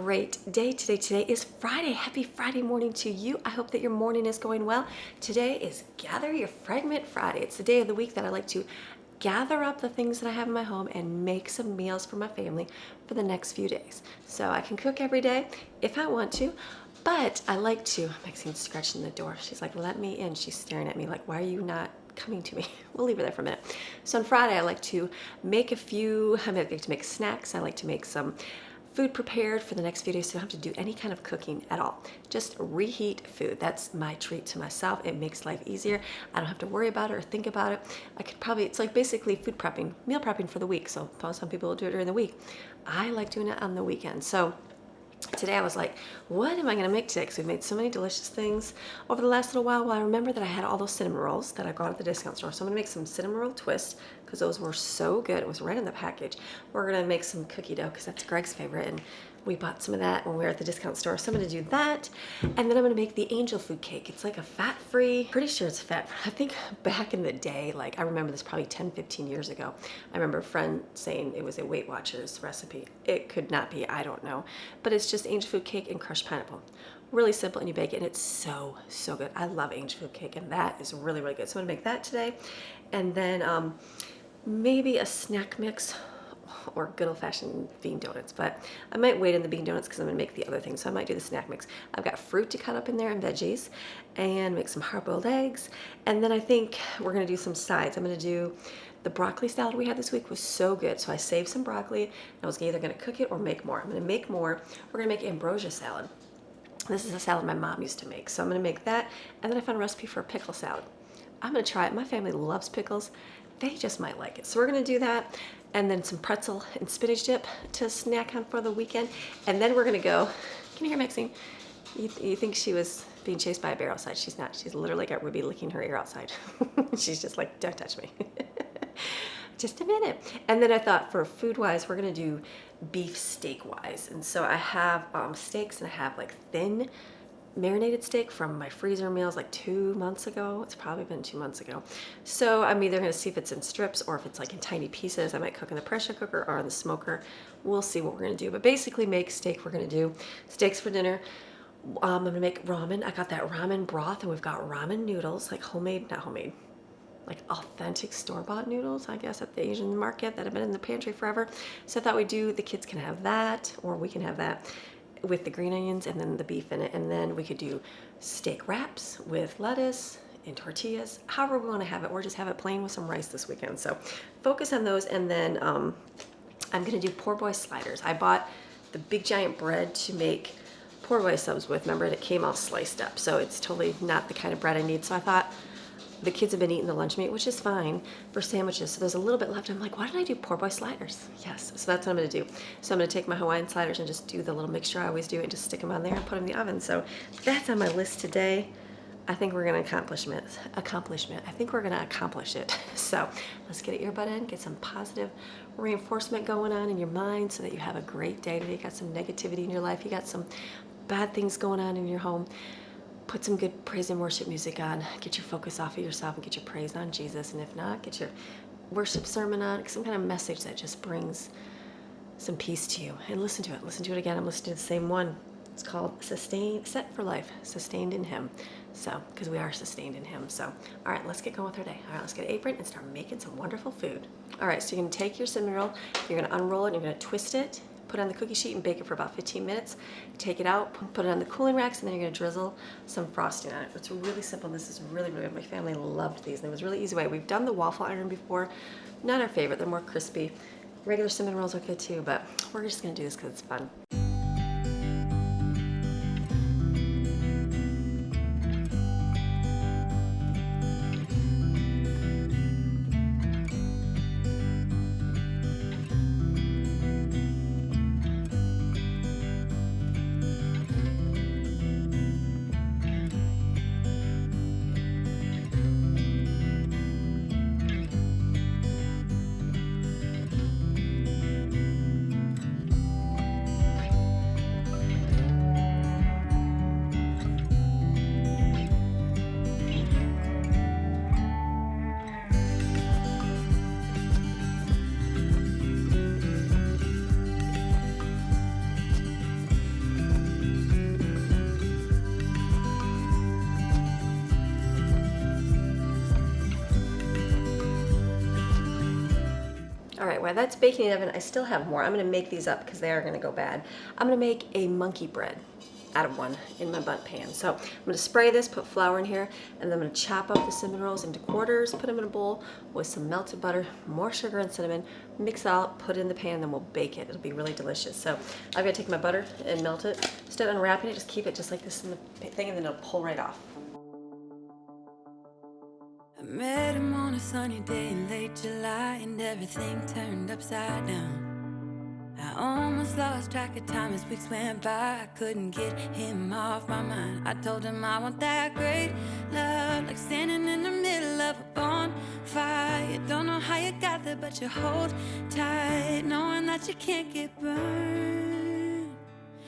great day today. Today is Friday. Happy Friday morning to you. I hope that your morning is going well. Today is Gather Your Fragment Friday. It's the day of the week that I like to gather up the things that I have in my home and make some meals for my family for the next few days. So I can cook every day if I want to, but I like to, Maxine's scratching the door. She's like, let me in. She's staring at me like, why are you not coming to me? We'll leave her there for a minute. So on Friday, I like to make I like to make snacks. I like to make some food prepared for the next few days, so I don't have to do any kind of cooking at all. Just reheat food. That's my treat to myself. It makes life easier. I don't have to worry about it or think about it. It's like basically food prepping, meal prepping for the week. So some people will do it during the week. I like doing it on the weekend. So today I was like, what am I gonna make today? Because we've made so many delicious things over the last little while. Well, I remember that I had all those cinnamon rolls that I got at the discount store. So I'm gonna make some cinnamon roll twists because those were so good. It was right in the package. We're gonna make some cookie dough because that's Greg's favorite. And we bought some of that when we were at the discount store. So I'm gonna do that. And then I'm gonna make the angel food cake. It's like a fat-free, pretty sure it's fat. I think back in the day, like I remember this probably 10, 15 years ago. I remember a friend saying it was a Weight Watchers recipe. It could not be, I don't know. But it's just angel food cake and crushed pineapple. Really simple, and you bake it, and it's so, so good. I love angel food cake, and that is really, really good. So I'm gonna make that today. And then maybe a snack mix or good old-fashioned bean donuts, but I might wait in the bean donuts because I'm gonna make the other things, so I might do the snack mix. I've got fruit to cut up in there and veggies, and make some hard-boiled eggs, and then I think we're gonna do some sides. I'm gonna do the broccoli salad we had this week was so good, so I saved some broccoli. I was either gonna cook it or make more. I'm gonna make more. We're gonna make Ambrosia salad. This is a salad my mom used to make, so I'm gonna make that, and then I found a recipe for a pickle salad. I'm gonna try it. My family loves pickles. They just might like it. So we're gonna do that, and then some pretzel and spinach dip to snack on for the weekend. And then we're gonna go, can you hear Maxine? You think she was being chased by a bear outside? She's not. She's literally got Ruby licking her ear outside. She's just like, don't touch me. Just a minute. And then I thought for food-wise, we're gonna do beef steak-wise. And so I have steaks, and I have like thin marinated steak from my freezer meals like 2 months ago. It's probably been 2 months ago. So I'm either gonna see if it's in strips or if it's like in tiny pieces. I might cook in the pressure cooker or in the smoker. We'll see what we're gonna do. But basically make steak. We're gonna do steaks for dinner. I'm gonna make ramen. I got that ramen broth, and we've got ramen noodles, like not homemade, like authentic store-bought noodles, I guess, at the Asian market that have been in the pantry forever. So I thought the kids can have that, or we can have that with the green onions and then the beef in it. And then we could do steak wraps with lettuce and tortillas, however we want to have it, or just have it plain with some rice this weekend. So focus on those. And then I'm gonna do poor boy sliders. I bought the big giant bread to make poor boy subs with, remember, and it came all sliced up. So it's totally not the kind of bread I need. So I thought, the kids have been eating the lunch meat, which is fine, for sandwiches. So there's a little bit left. I'm like, why did I do poor boy sliders? Yes, so that's what I'm gonna do. So I'm gonna take my Hawaiian sliders and just do the little mixture I always do and just stick them on there and put them in the oven. So that's on my list today. I think we're gonna accomplish it. So let's get an earbud in, get some positive reinforcement going on in your mind so that you have a great day today. You got some negativity in your life, you got some bad things going on in your home. Put some good praise and worship music on. Get your focus off of yourself and get your praise on Jesus. And if not, get your worship sermon on, some kind of message that just brings some peace to you. And listen to it. Listen to it again. I'm listening to the same one. It's called Set for Life, Sustained in Him. So, because we are sustained in Him. So, all right, let's get going with our day. All right, let's get an apron and start making some wonderful food. All right, so you're gonna take your cinnamon roll, you're gonna unroll it, and you're gonna twist it, put it on the cookie sheet and bake it for about 15 minutes. Take it out, put it on the cooling racks, and then you're gonna drizzle some frosting on it. It's really simple. This is really, really good. My family loved these, and it was a really easy way. We've done the waffle iron before. Not our favorite, they're more crispy. Regular cinnamon rolls are good too, but we're just gonna do this because it's fun. All right, while that's baking in the oven, I still have more. I'm gonna make these up because they are gonna go bad. I'm gonna make a monkey bread out of one in my bundt pan. So I'm gonna spray this, put flour in here, and then I'm gonna chop up the cinnamon rolls into quarters, put them in a bowl with some melted butter, more sugar and cinnamon, mix it out, put it in the pan, and then we'll bake it. It'll be really delicious. So I've gotta take my butter and melt it. Instead of unwrapping it, just keep it just like this in the thing, and then it'll pull right off. I met him on a sunny day in late July, and everything turned upside down. I almost lost track of time as weeks went by. I couldn't get him off my mind. I told him I want that great love, like standing in the middle of a bonfire. You don't know how you got there, but you hold tight, knowing that you can't get burned.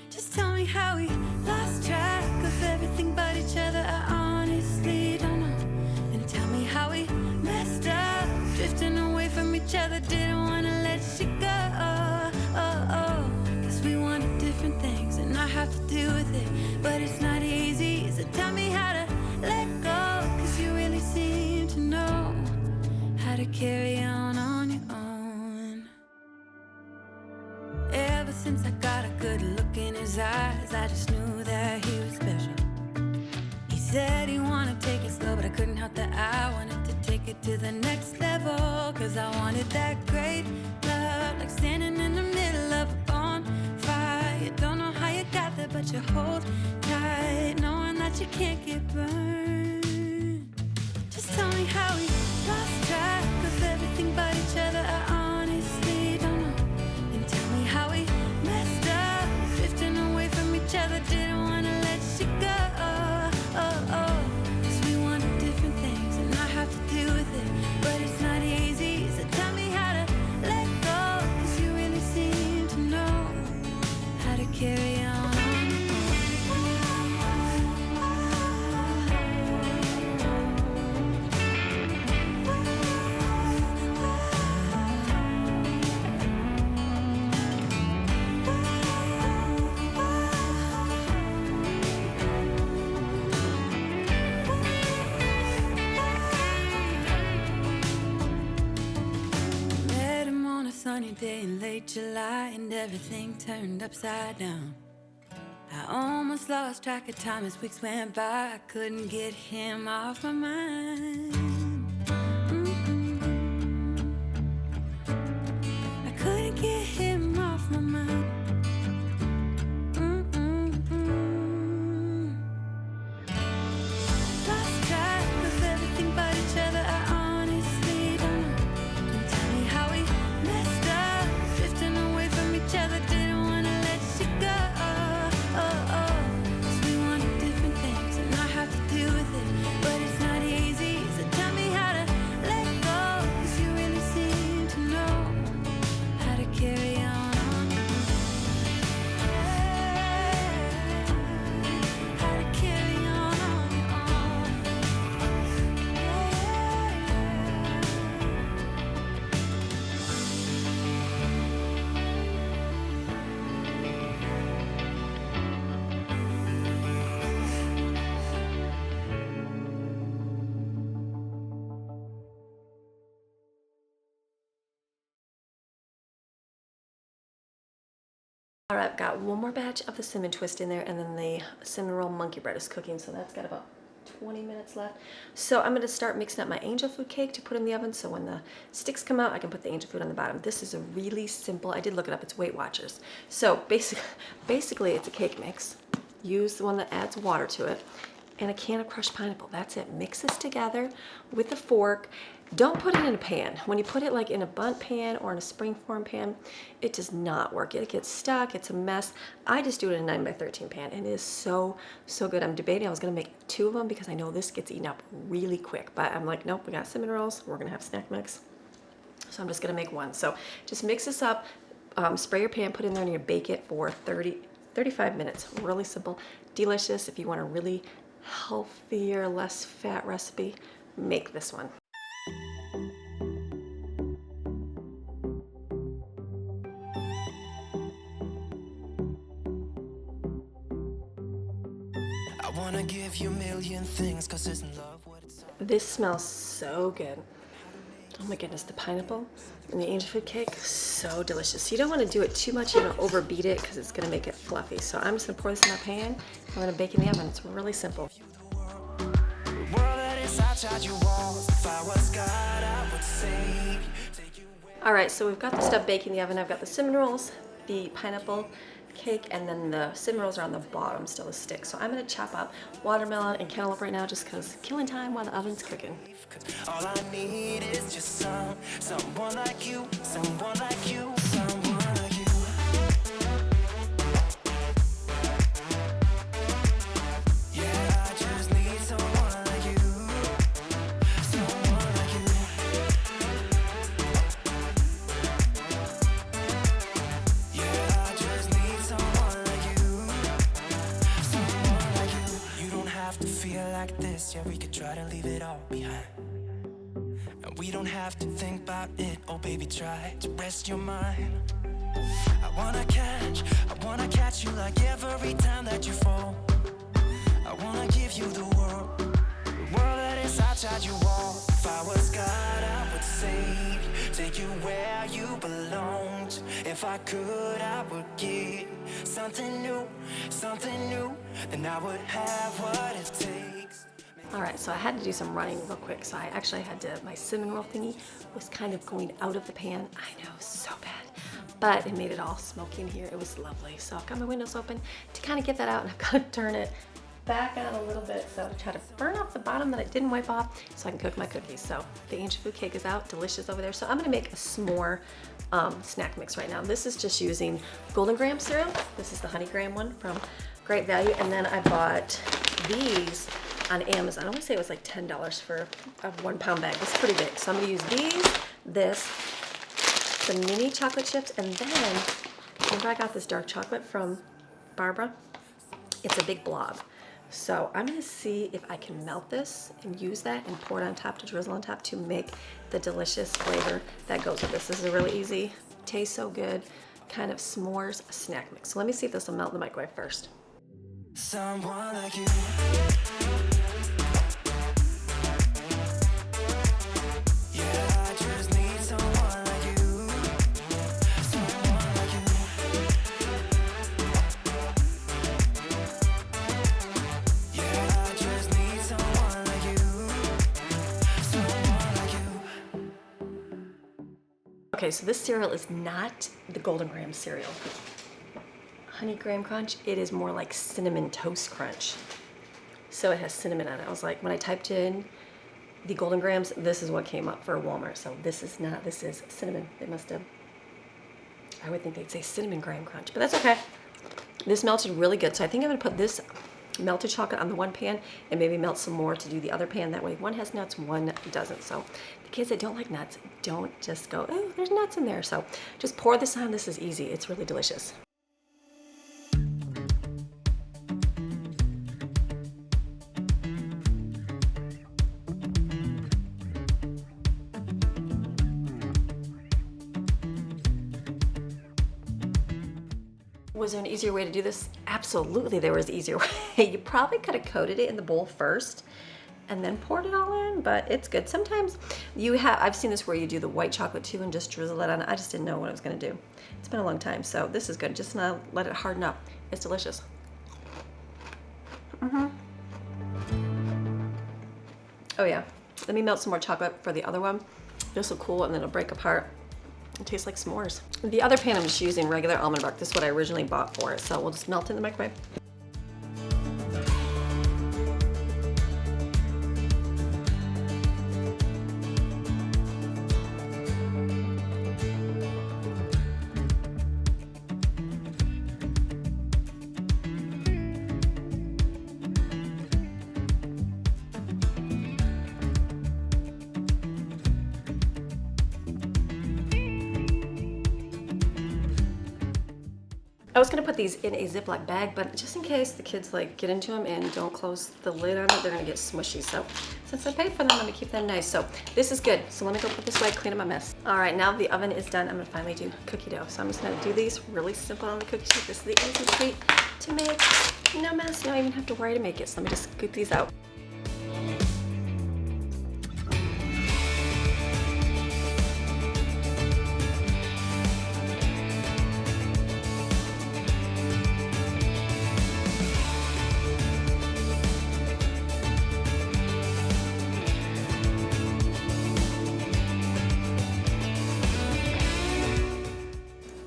Just tell me how we lost track of everything but each other. I honestly don't know. And tell me how we messed up, drifting away from each other. Didn't wanna let you go. Cause we wanted different things, and I have to deal with it, but it's not easy. So tell me how to let go, cause you really seem to know how to carry on your own. Ever since I got a good look in his eyes, I just knew that he was special. He said he wanted to take it slow, but I couldn't help that I wanted to take it to the next level. Cause I wanted that great love, like standing in the middle of a bonfire. You don't know how you got there, but you hold tight, knowing that you can't get burned. Just tell me how we lost track of everything but each other. I honestly don't know. And tell me how we messed up, drifting away from each other. Didn't wanna let you go. Cause we wanted different things, and I have to deal with it, but it's not easy. So tell me how to let go, cause you really seem to know how to carry on. Sunny day in late July, and everything turned upside down. I almost lost track of time as weeks went by. I couldn't get him off my mind. I couldn't get him off my mind. Lost track of everything but each other. I honestly don't know. And tell me how we messed up, drifting away from each other. Didn't wanna let you go. Cause we wanted different things, and I have to deal with it, but it's not easy. So tell me how to let go, cause you really seem to know how to carry on. How to carry on your own. All right, I've got one more batch of the cinnamon twist in there, and then the cinnamon roll monkey bread is cooking, so that's got about 20 minutes left. So I'm gonna start mixing up my angel food cake to put in the oven, so when the sticks come out, I can put the angel food on the bottom. This is a really simple, I did look it up, it's Weight Watchers. So basically it's a cake mix. Use the one that adds water to it, and a can of crushed pineapple. That's it. Mix this together with a fork. Don't put it in a pan. When you put it like in a bundt pan or in a springform pan, it does not work. It gets stuck, it's a mess. I just do it in a 9x13 pan, and it is so good. I'm debating, I was gonna make 2 of them because I know this gets eaten up really quick, but I'm like, nope, we got cinnamon rolls, we're gonna have snack mix. So I'm just gonna make one. So just mix this up, spray your pan, put it in there, and you bake it for 35 minutes. Really simple, delicious. If you want a really healthier, less fat recipe, make this one. I wanna give you a million things, cause isn't love what it's all. This smells so good. Oh my goodness, the pineapple and the angel food cake, so delicious. So you don't want to do it too much, you don't overbeat it because it's going to make it fluffy. So I'm just going to pour this in my pan. I'm going to bake in the oven. It's really simple. All right, so we've got the stuff baking in the oven. I've got the cinnamon rolls, the pineapple cake, and then the cinnamon rolls are on the bottom, still a stick. So I'm gonna chop up watermelon and cantaloupe right now just because killing time while the oven's cooking. All I need is just someone like you, someone like you, someone like you. Yeah, I just need someone like you, someone like you. Yeah, I just need someone like you, someone like you. You don't have to feel like this, yeah, we could try to leave it all behind. And we don't have to think about it, oh baby, try to rest your mind. I wanna catch you like every time that you fall. I wanna give you the world that is outside your wall. If I was God, I would save you, take you where you belong. If I could, I would give something new, then I would have what it takes. All right, so I had to do some running real quick. So I actually had to, my cinnamon roll thingy was kind of going out of the pan. I know, so bad, but it made it all smoky in here. It was lovely. So I've got my windows open to kind of get that out, and I've got to turn it back on a little bit. So try to burn off the bottom that I didn't wipe off so I can cook my cookies. So the angel food cake is out, delicious over there. So I'm gonna make a s'more snack mix right now. This is just using golden graham cereal. This is the honey graham one from Great Value. And then I bought these on Amazon. I want to say it was like $10 for a 1 pound bag. It's pretty big. So I'm gonna use these, this, the mini chocolate chips, and then remember I got this dark chocolate from Barbara? It's a big blob. So I'm gonna see if I can melt this and use that and pour it on top, to drizzle on top to make the delicious flavor that goes with this. This is a really easy, tastes so good, kind of s'mores snack mix. So let me see if this will melt in the microwave first. Someone like you. Okay, so this cereal is not the golden graham cereal. Honey graham crunch, it is more like cinnamon toast crunch. So it has cinnamon on it. I was like, when I typed in the golden grahams, this is what came up for Walmart. So this is not, this is cinnamon. They must have, I would think they'd say cinnamon graham crunch, but that's okay. This melted really good. So I think I'm gonna put this melted chocolate on the one pan and maybe melt some more to do the other pan. That way one has nuts, one doesn't. So the kids that don't like nuts, don't just go, oh, there's nuts in there. So just pour this on. This is easy. It's really delicious. Was there an easier way to do this? Absolutely, there was an easier way. You probably could have coated it in the bowl first and then poured it all in, but it's good. Sometimes you have, I've seen this where you do the white chocolate too and just drizzle it on. I just didn't know what I was gonna do. It's been a long time, so this is good. Just now let it harden up. It's delicious. Oh yeah, let me melt some more chocolate for the other one. This will cool and then it'll break apart. It tastes like s'mores. The other pan I'm just using regular almond bark. This is what I originally bought for it. So we'll just melt it in the microwave. I was gonna put these in a Ziploc bag, but just in case the kids like get into them and don't close the lid on it, they're gonna get smushy. So since I paid for them, I'm gonna keep them nice. So this is good. So let me go put this away, clean up my mess. All right, now the oven is done. I'm gonna finally do cookie dough. So I'm just gonna do these really simple on the cookie sheet. This is the easy treat to make. No mess, you don't even have to worry to make it. So let me just scoop these out.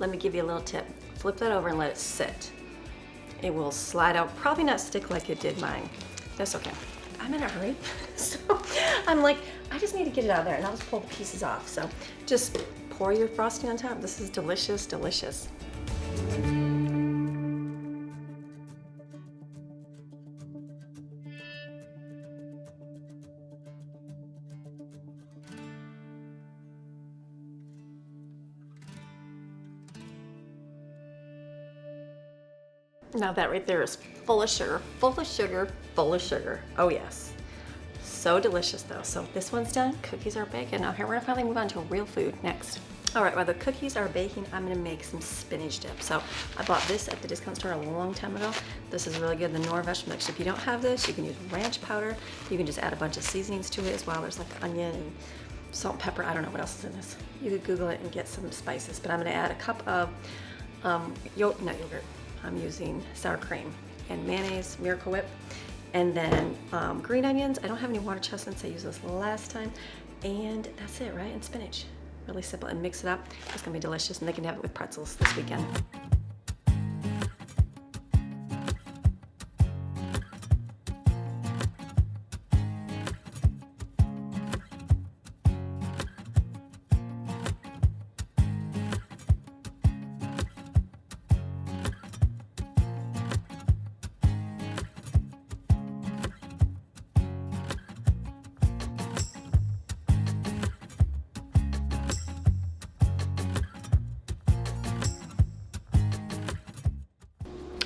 let me give you a little tip. Flip that over and let it sit. It will slide out, probably not stick like it did mine. That's okay. I'm in a hurry, so I'm like, I just need to get it out of there, and I'll just pull the pieces off. So just pour your frosting on top. This is delicious, delicious. Now that right there is full of sugar, full of sugar, full of sugar. Oh yes. So delicious though. So this one's done, cookies are baking. Now here we're gonna finally move on to real food next. All right, while the cookies are baking, I'm gonna make some spinach dip. So I bought this at the discount store a long time ago. This is really good, the Knorr vegetable mix. If you don't have this, you can use ranch powder. You can just add a bunch of seasonings to it as well. There's like onion and salt and pepper. I don't know what else is in this. You could Google it and get some spices, but I'm gonna add a cup of not yogurt. I'm using sour cream and mayonnaise, Miracle Whip, and then green onions. I don't have any water chestnuts. I used this last time, and that's it, right? And spinach. Really simple, and mix it up. It's gonna be delicious, and they can have it with pretzels this weekend.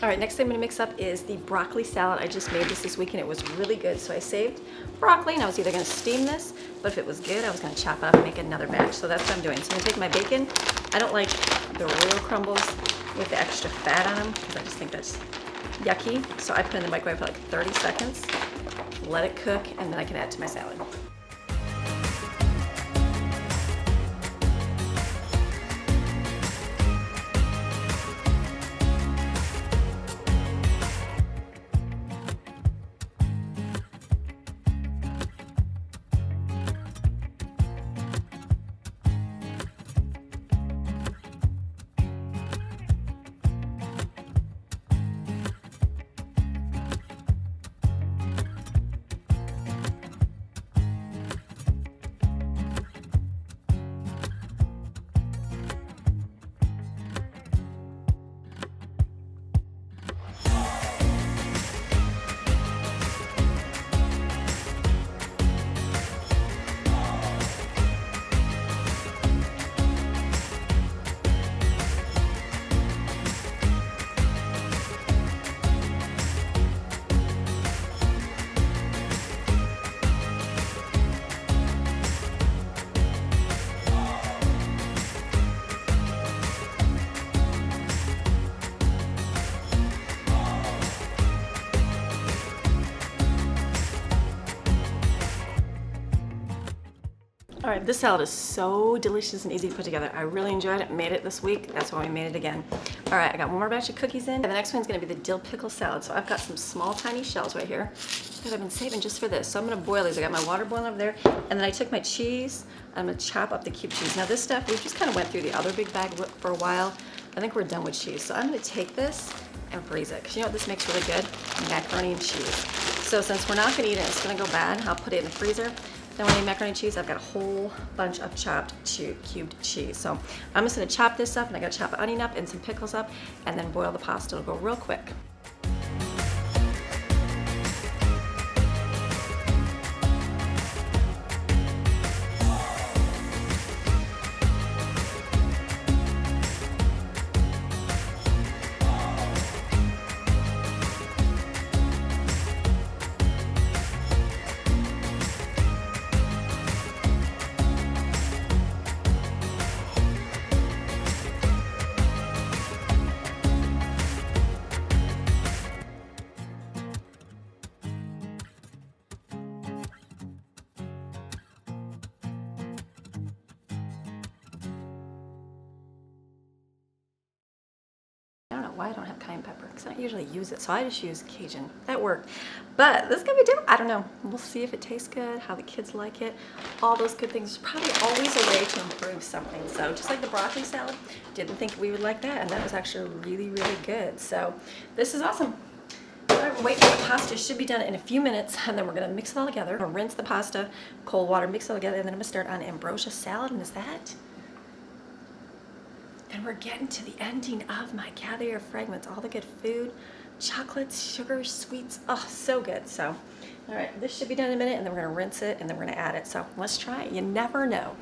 All right, next thing I'm gonna mix up is the broccoli salad. I just made this weekend. It was really good, so I saved broccoli, and I was either gonna steam this, but if it was good, I was gonna chop it up and make another batch. So that's what I'm doing. So I'm gonna take my bacon. I don't like the royal crumbles with the extra fat on them, because I just think that's yucky. So I put it in the microwave for like 30 seconds, let it cook, and then I can add it to my salad. All right, this salad is so delicious and easy to put together. I really enjoyed it, made it this week. That's why we made it again. All right, I got one more batch of cookies in. And the next one's gonna be the dill pickle salad. So I've got some small, tiny shells right here that I've been saving just for this. So I'm gonna boil these. I got my water boiling over there. And then I took my cheese. I'm gonna chop up the cube cheese. Now this stuff, we just kind of went through the other big bag for a while. I think we're done with cheese. So I'm gonna take this and freeze it. Cause you know what this makes really good? Macaroni and cheese. So since we're not gonna eat it, it's gonna go bad, I'll put it in the freezer. Then when I make macaroni and cheese, I've got a whole bunch of chopped cubed cheese. So I'm just gonna chop this up, and I gotta chop an onion up and some pickles up, and then boil the pasta. It'll go real quick. why I don't have cayenne pepper, because I don't usually use it, so I just use Cajun. That worked. But this is gonna be different. I don't know. We'll see if it tastes good, how the kids like it, all those good things. There's probably always a way to improve something. So just like the broccoli salad, didn't think we would like that, and that was actually really, really good. So this is awesome. Wait for the pasta. Should be done in a few minutes, and then we're gonna mix it all together. I'm gonna rinse the pasta, cold water, mix it all together, and then I'm gonna start on Ambrosia salad. And is that? And we're getting to the ending of my gather your fragments. All the good food, chocolates, sugars, sweets. Oh, so good. So, all right, this should be done in a minute, and then we're gonna rinse it, and then we're gonna add it. So let's try it. You never know.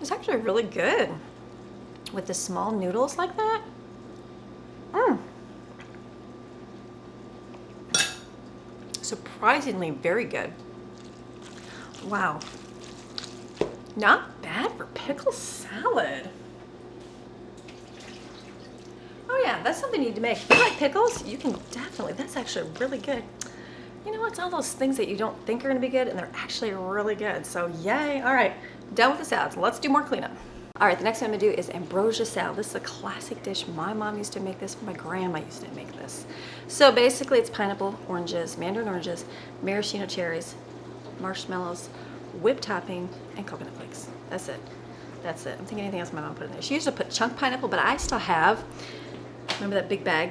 It's actually really good with the small noodles like that. Surprisingly very good. Wow. Not bad for pickle salad. Oh yeah, that's something you need to make. If you like pickles, you can definitely, that's actually really good. You know, it's all those things that you don't think are gonna be good and they're actually really good. So yay, all right, done with the salads. Let's do more cleanup. All right, the next thing I'm gonna do is Ambrosia salad. This is a classic dish. My mom used to make this, my grandma used to make this. So basically it's pineapple, oranges, mandarin oranges, maraschino cherries, marshmallows, whipped topping, and coconut flakes. That's it. That's it. I'm thinking anything else my mom put in there. She used to put chunk pineapple, but I still have, remember that big bag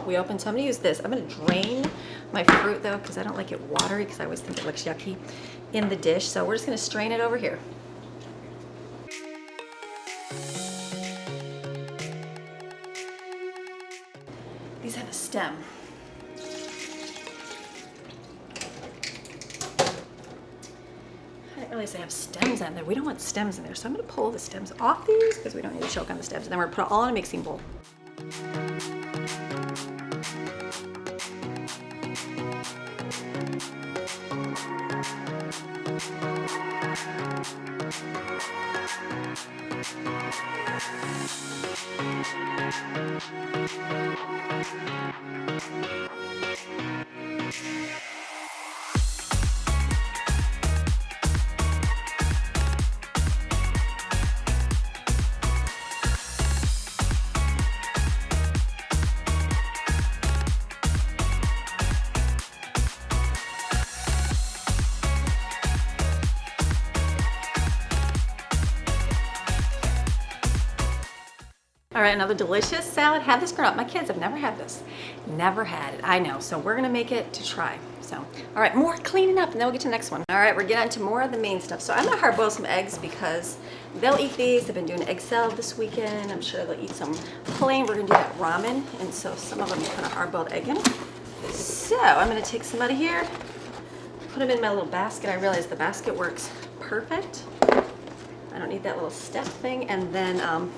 we opened? So I'm gonna use this. I'm gonna drain my fruit though, because I don't like it watery, because I always think it looks yucky in the dish. So we're just gonna strain it over here. These have a stem. I didn't realize they have stems on there. We don't want stems in there, so I'm gonna pull the stems off these because we don't need to choke on the stems. And then we're gonna put it all in a mixing bowl. All right, another delicious salad. Had this growing up. My kids have never had this. Never had it, I know. So we're gonna make it to try. So, all right, more cleaning up and then we'll get to the next one. All right, we're getting into more of the main stuff. So I'm gonna hard boil some eggs because they'll eat these. They've been doing egg salad this weekend. I'm sure they'll eat some plain. We're gonna do that ramen. And so some of them put a hard boiled egg in. So I'm gonna take some out of here, put them in my little basket. I realize the basket works perfect. I don't need that little step thing, and then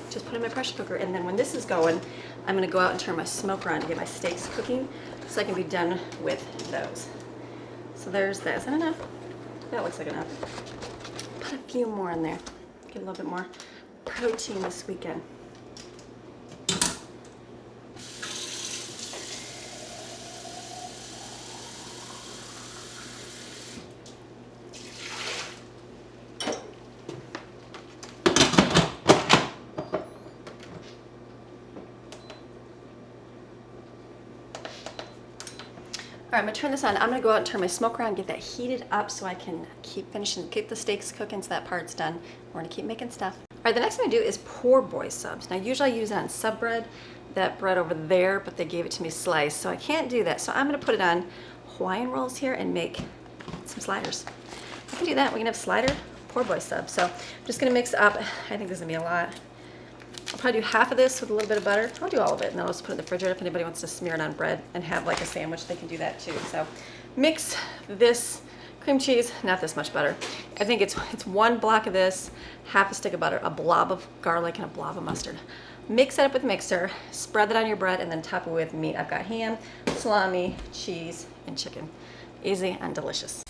just put it in my pressure cooker. And then when this is going, I'm gonna go out and turn my smoker on to get my steaks cooking so I can be done with those. So there's that. Is that enough? That looks like enough. Put a few more in there. Get a little bit more protein this weekend. All right, I'm gonna turn this on. I'm gonna go out and turn my smoker on, get that heated up so I can keep the steaks cooking so that part's done. We're gonna keep making stuff. All right, the next thing I do is poor boy subs. Now, usually I use it on sub bread, that bread over there, but they gave it to me sliced, so I can't do that. So I'm gonna put it on Hawaiian rolls here and make some sliders. I can do that. We can have slider, poor boy sub. So I'm just gonna mix up. I think this is gonna be a lot. I'll probably do half of this with a little bit of butter. I'll do all of it, and then I'll just put it in the refrigerator. If anybody wants to smear it on bread and have like a sandwich, they can do that too. So mix this cream cheese, not this much butter. I think it's one block of this, half a stick of butter, a blob of garlic, and a blob of mustard. Mix that up with a mixer, spread that on your bread, and then top it with meat. I've got ham, salami, cheese, and chicken. Easy and delicious.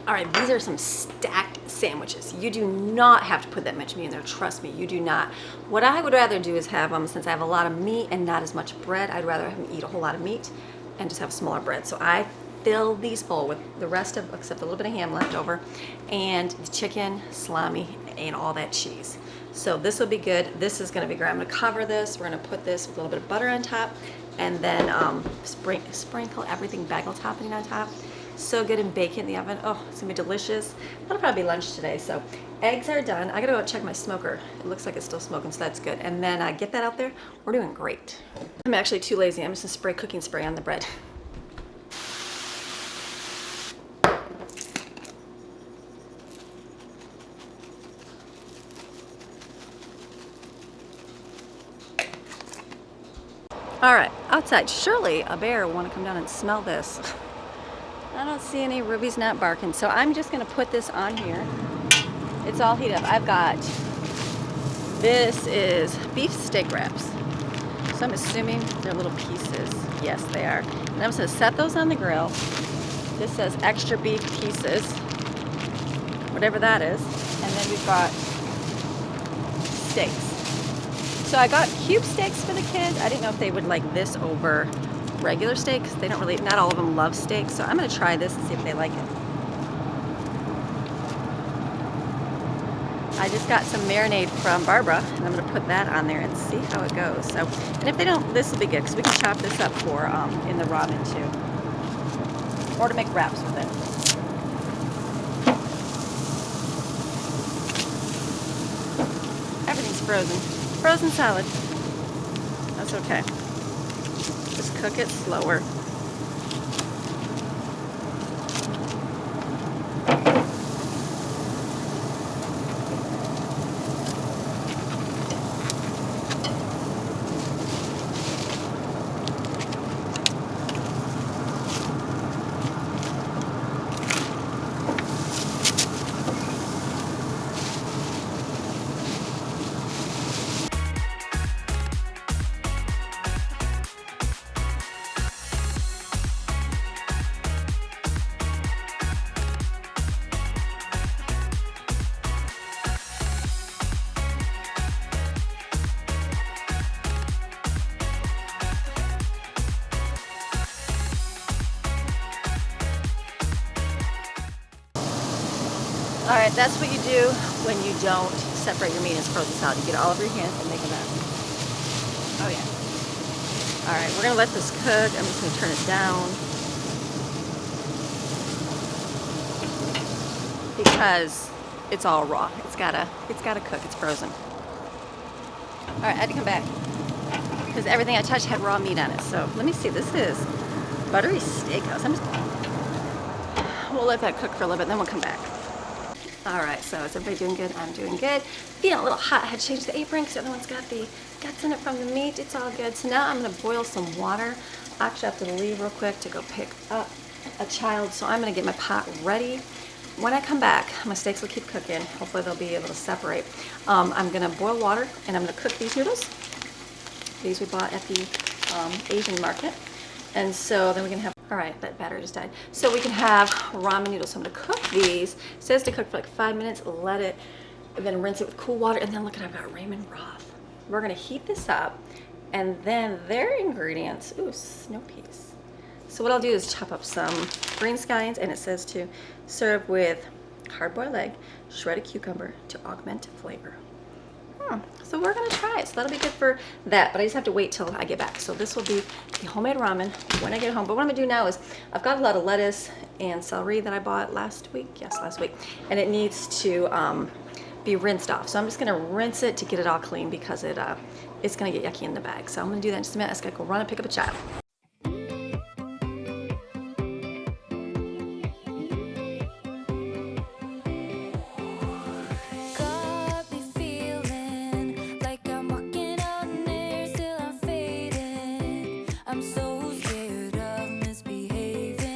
All right, these are some stacked sandwiches. You do not have to put that much meat in there, trust me, you do not. What I would rather do is have them, since I have a lot of meat and not as much bread, I'd rather have them eat a whole lot of meat and just have smaller bread. So I fill these full with the rest of, except a little bit of ham left over, and the chicken, salami, and all that cheese. So this will be good. This is gonna be great. I'm gonna cover this. We're gonna put this with a little bit of butter on top, and then sprinkle everything bagel topping on top. So good, and bake it in the oven. Oh, it's gonna be delicious. That'll probably be lunch today. So eggs are done. I gotta go check my smoker. It looks like it's still smoking, so that's good. And then get that out there. We're doing great. I'm actually too lazy. I'm just gonna spray cooking spray on the bread. All right, outside. Surely a bear will want to come down and smell this. I don't see any. Ruby's not barking, so I'm just gonna put this on here. It's all heated up. I've got, this is beef steak wraps. So I'm assuming they're little pieces. Yes, they are. And I'm just gonna set those on the grill. This says extra beef pieces, whatever that is. And then we've got steaks. So I got cube steaks for the kids. I didn't know if they would like this over regular steaks. They don't really, not all of them love steak, so I'm gonna try this and see if they like it. I just got some marinade from Barbara, and I'm gonna put that on there and see how it goes. So, and if they don't, this will be good because we can chop this up for in the ramen too, or to make wraps with it. Everything's frozen. Frozen salad. That's okay. Just cook it slower. All right, that's what you do when you don't separate your meat as frozen salad. You get it all over your hands and make a mess. Oh yeah. All right, we're gonna let this cook. I'm just gonna turn it down because it's all raw. It's gotta cook. It's frozen. All right, I had to come back because everything I touched had raw meat on it. So let me see. This is buttery steakhouse. We'll let that cook for a little bit, then we'll come back. All right, so is everybody doing good? I'm doing good. Feeling a little hot. I had to change the apron because the other one's got the guts in it from the meat. It's all good. So now I'm gonna boil some water. I actually have to leave real quick to go pick up a child, so I'm gonna get my pot ready. When I come back, my steaks will keep cooking. Hopefully they'll be able to separate. I'm gonna boil water and I'm gonna cook these noodles. These we bought at the Asian market. And so then we can have, all right, that battery just died. So we can have ramen noodles. So I'm gonna cook these. It says to cook for like 5 minutes, let it, and then rinse it with cool water. And then look at, I've got ramen broth. We're gonna heat this up, and then their ingredients, ooh, snow peas. So what I'll do is chop up some green scallions, and it says to serve with hard-boiled egg, shredded cucumber to augment flavor. So we're gonna try it. So that'll be good for that, but I just have to wait till I get back. So this will be the homemade ramen when I get home. But what I'm gonna do now is, I've got a lot of lettuce and celery that I bought last week. Yes, last week. And it needs to be rinsed off. So I'm just gonna rinse it to get it all clean because it's gonna get yucky in the bag. So I'm gonna do that in just a minute. I just gotta go run and pick up a child. I'm so scared of misbehaving.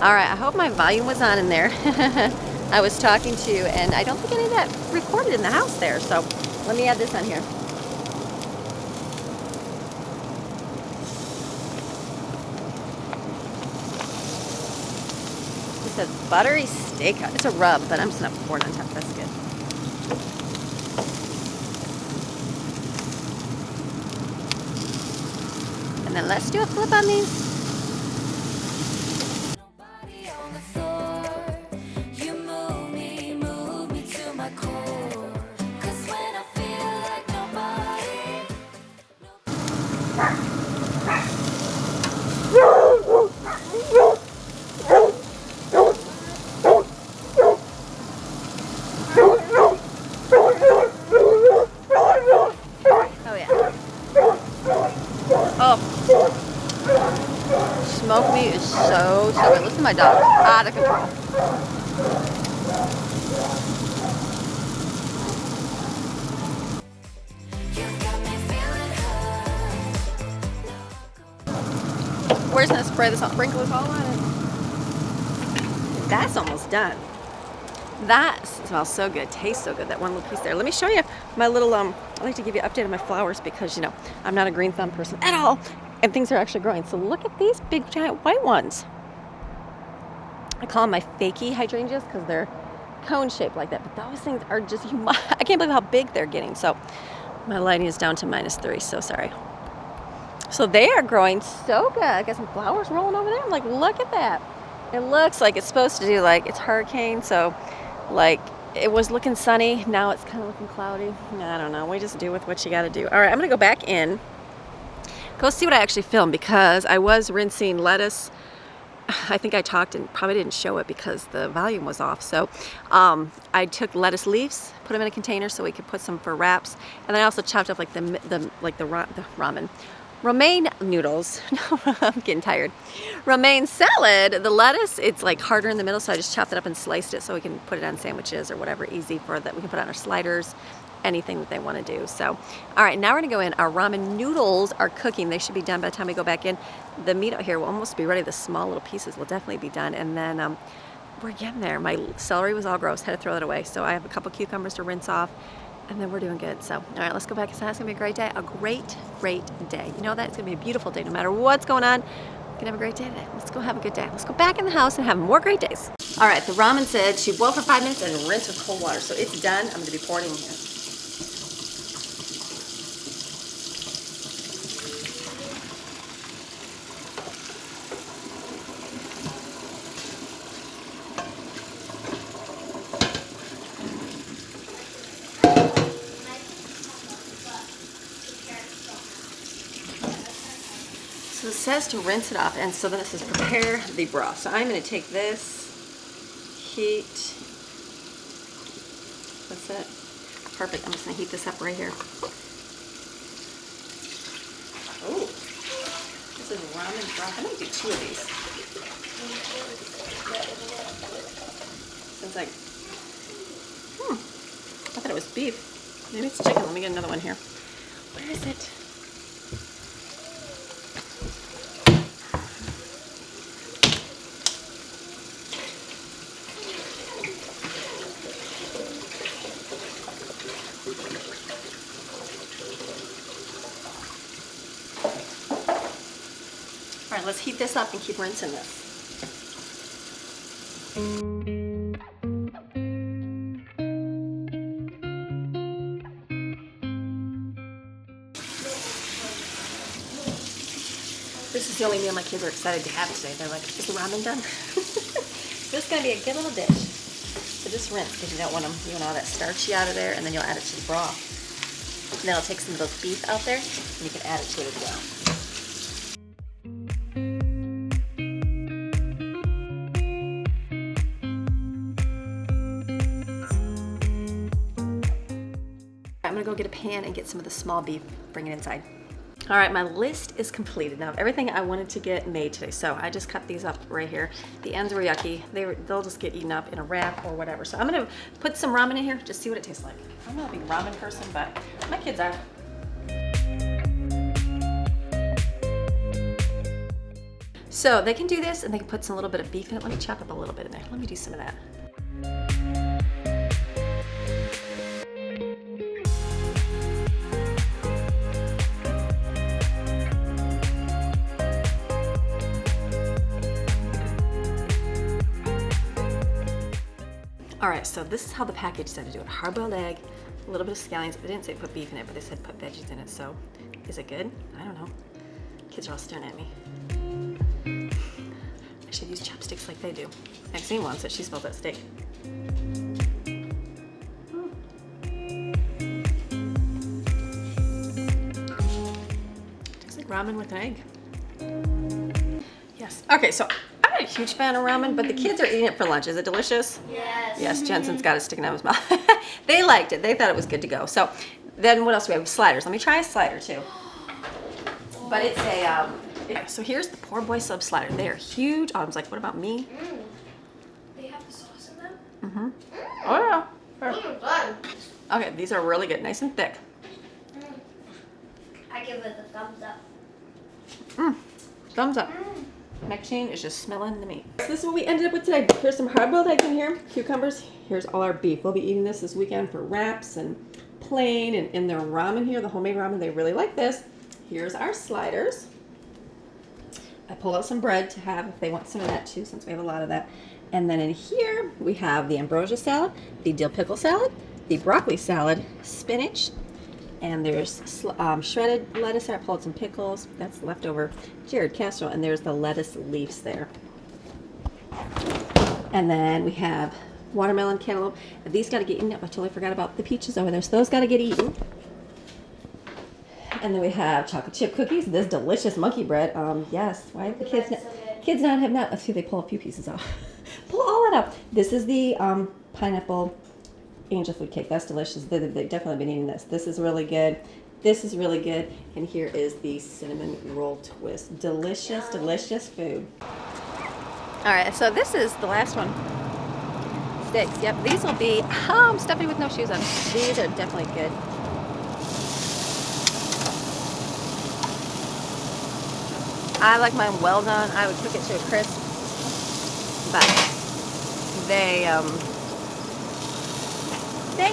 All right, I hope my volume was on in there. I was talking to you, and I don't think any of that recorded in the house there. So let me add this on here. It says buttery steakhouse. It's a rub, but I'm just gonna pour it on top. That's good. And then let's do a flip on these. Smoked meat is so good. Listen to my dog. Out of control. We're just going to spray this on, sprinkle this all on it. That's almost done. That smells so good. Tastes so good. That one little piece there. Let me show you my little, I like to give you an update on my flowers because, you know, I'm not a green thumb person at all. And things are actually growing. So look at these big giant white ones. I call them my fakey hydrangeas because they're cone shaped like that. But those things are just humongous. I can't believe how big they're getting. So my lighting is down to -3. So sorry. So they are growing so good. I got some flowers rolling over there. I'm like, look at that. It looks like it's supposed to do, like, it's hurricane. So like it was looking sunny. Now it's kind of looking cloudy. I don't know. We just do with what you got to do. All right, I'm going to go back in. Go see what I actually filmed because I was rinsing lettuce. I think I talked and probably didn't show it because the volume was off. So I took lettuce leaves, put them in a container so we could put some for wraps, and then I also chopped up like the ramen, romaine noodles. No, I'm getting tired. Romaine salad. The lettuce, it's like harder in the middle, so I just chopped it up and sliced it so we can put it on sandwiches or whatever, easy for that. We can put it on our sliders. Anything that they want to do. So, all right, now we're gonna go in. Our ramen noodles are cooking. They should be done by the time we go back in. The meat out here will almost be ready. The small little pieces will definitely be done. And then we're getting there. My celery was all gross. Had to throw that away. So I have a couple cucumbers to rinse off, and then we're doing good. So, all right, let's go back inside. It's gonna be a great day. A great, great day. You know that? It's gonna be a beautiful day no matter what's going on. We're gonna have a great day today. Let's go have a good day. Let's go back in the house and have more great days. All right, the ramen said she boil for 5 minutes and rinse with cold water. So it's done. I'm gonna be pouring it in here. So it says to rinse it off, and so then it says prepare the broth. So I'm going to take this, heat, that's it, perfect. I'm just going to heat this up right here. Oh, this is ramen broth. I'm going to do 2 of these. Sounds like, I thought it was beef. Maybe it's chicken. Let me get another one here. Where is it? All right, let's heat this up and keep rinsing this. This is the only meal my kids are excited to have today. They're like, is the ramen done? This is gonna be a good little dish. So just rinse because you don't want them, you want all that starchy out of there, and then you'll add it to the broth. And then I'll take some of those beef out there and you can add it to it as well. I'm gonna go get a pan and get some of the small beef, bring it inside. All right, my list is completed now of everything I wanted to get made today. So I just cut these up right here. The ends were yucky. They'll just get eaten up in a wrap or whatever. So I'm gonna put some ramen in here, just see what it tastes like. I'm not a big ramen person, but my kids are. So they can do this and they can put some little bit of beef in it. Let me chop up a little bit in there. Let me do some of that. All right, so this is how the package said to do it. Hard-boiled egg, a little bit of scallions. They didn't say put beef in it, but they said put veggies in it. So is it good? I don't know. Kids are all staring at me. I should use chopsticks like they do. Maxine wants it. She smells that steak. Tastes like ramen with an egg. Yes. Okay, so I'm not a huge fan of ramen, but the kids are eating it for lunch. Is it delicious? Yes. Yes, Jensen's got it sticking out of his mouth. They liked it. They thought it was good to go. So then what else do we have? Sliders. Let me try a slider too. But it's a, so here's the poor boy sub slider. They are huge. I was like, what about me? They have the sauce in them? Mm-hmm. Oh yeah. Fun. Okay, these are really good. Nice and thick. I give it a thumbs up. Thumbs up. Maxine is just smelling the meat. So this is what we ended up with today. Here's some hard-boiled eggs in here, cucumbers. Here's all our beef. We'll be eating this weekend for wraps and plain, and in their ramen here, the homemade ramen, they really like this. Here's our sliders. I pulled out some bread to have if they want some of that too, since we have a lot of that. And then in here, we have the ambrosia salad, the dill pickle salad, the broccoli salad, spinach, and there's shredded lettuce there. I pulled out some pickles. That's leftover Jared casserole. And there's the lettuce leaves there. And then we have watermelon, cantaloupe. These got to get eaten up. I totally forgot about the peaches over there. So those got to get eaten. And then we have chocolate chip cookies. This delicious monkey bread. Yes. Why have the kids not? Kids not have not. Let's see. They pull a few pieces off. Pull all that up. This is the pineapple angel food cake. That's delicious. They've definitely been eating this. This is really good. This is really good. And here is the cinnamon roll twist. Delicious, delicious food. All right, so this is the last one. Sticks. Yep, these will be, I'm stuffing with no shoes on. These are definitely good. I like mine well done. I would cook it to a crisp. But they,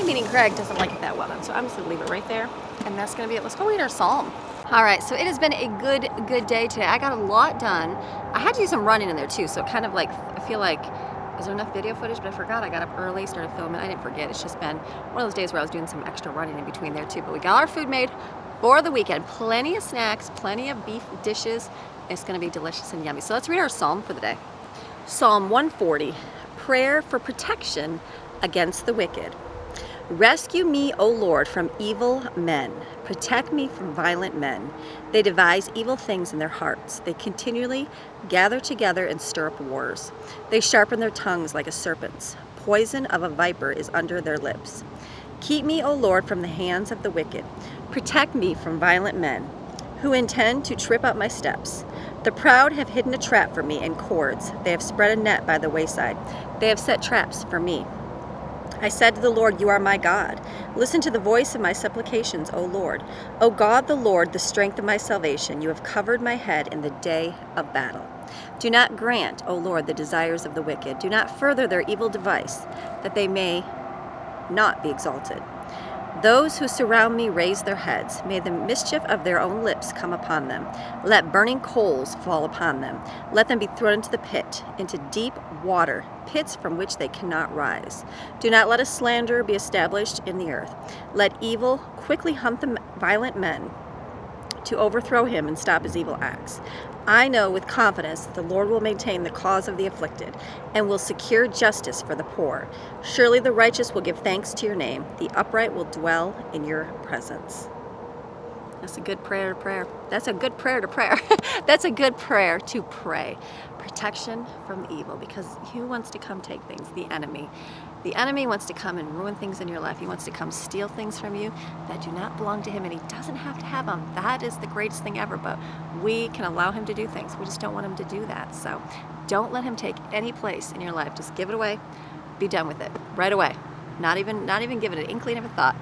meaning Craig, doesn't like it that well done. So I'm just gonna leave it right there. And that's gonna be it. Let's go eat our psalm. All right, so it has been a good day today. I got a lot done. I had to do some running in there too. So kind of like, I feel like, is there enough video footage? But I forgot. I got up early, started filming. I didn't forget. It's just been one of those days where I was doing some extra running in between there too. But we got our food made for the weekend. Plenty of snacks, plenty of beef dishes. It's gonna be delicious and yummy. So let's read our psalm for the day. Psalm 140, prayer for protection against the wicked. Rescue me, O Lord, from evil men. Protect me from violent men. They devise evil things in their hearts. They continually gather together and stir up wars. They sharpen their tongues like a serpent's. Poison of a viper is under their lips. Keep me, O Lord, from the hands of the wicked. Protect me from violent men who intend to trip up my steps. The proud have hidden a trap for me in cords. They have spread a net by the wayside. They have set traps for me. I said to the Lord, you are my God. Listen to the voice of my supplications, O Lord. O God, the Lord, the strength of my salvation, you have covered my head in the day of battle. Do not grant, O Lord, the desires of the wicked. Do not further their evil device, that they may not be exalted. Those who surround me raise their heads. May the mischief of their own lips come upon them. Let burning coals fall upon them. Let them be thrown into the pit, into deep water, pits from which they cannot rise. Do not let a slanderer be established in the earth. Let evil quickly hunt the violent men to overthrow him and stop his evil acts. I know with confidence that the Lord will maintain the cause of the afflicted and will secure justice for the poor. Surely the righteous will give thanks to your name. The upright will dwell in your presence. That's a good prayer to prayer. That's a good prayer to prayer. That's a good prayer to pray. Protection from evil, because who wants to come take things? The enemy. The enemy wants to come and ruin things in your life. He wants to come steal things from you that do not belong to him, and he doesn't have to have them. That is the greatest thing ever, but we can allow him to do things. We just don't want him to do that. So don't let him take any place in your life. Just give it away. Be done with it right away. Not even give it an inkling of a thought.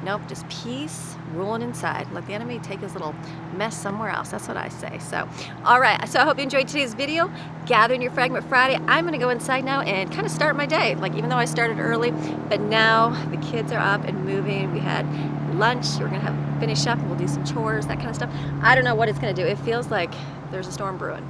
Nope, just peace ruling inside. Let the enemy take his little mess somewhere else. That's what I say. So, all right. So I hope you enjoyed today's video. Gathering your Fragment Friday. I'm going to go inside now and kind of start my day. Like, even though I started early, but now the kids are up and moving. We had lunch. We're going to finish up and we'll do some chores, that kind of stuff. I don't know what it's going to do. It feels like there's a storm brewing.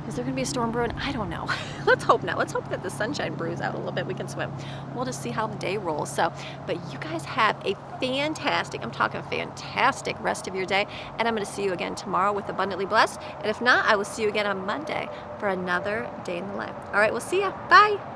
Is there going to be a storm brewing? I don't know. Let's hope not. Let's hope that the sunshine brews out a little bit. We can swim. We'll just see how the day rolls. So, but you guys have a fantastic, I'm talking fantastic rest of your day. And I'm going to see you again tomorrow with Abundantly Blessed. And if not, I will see you again on Monday for another day in the life. All right, we'll see ya. Bye.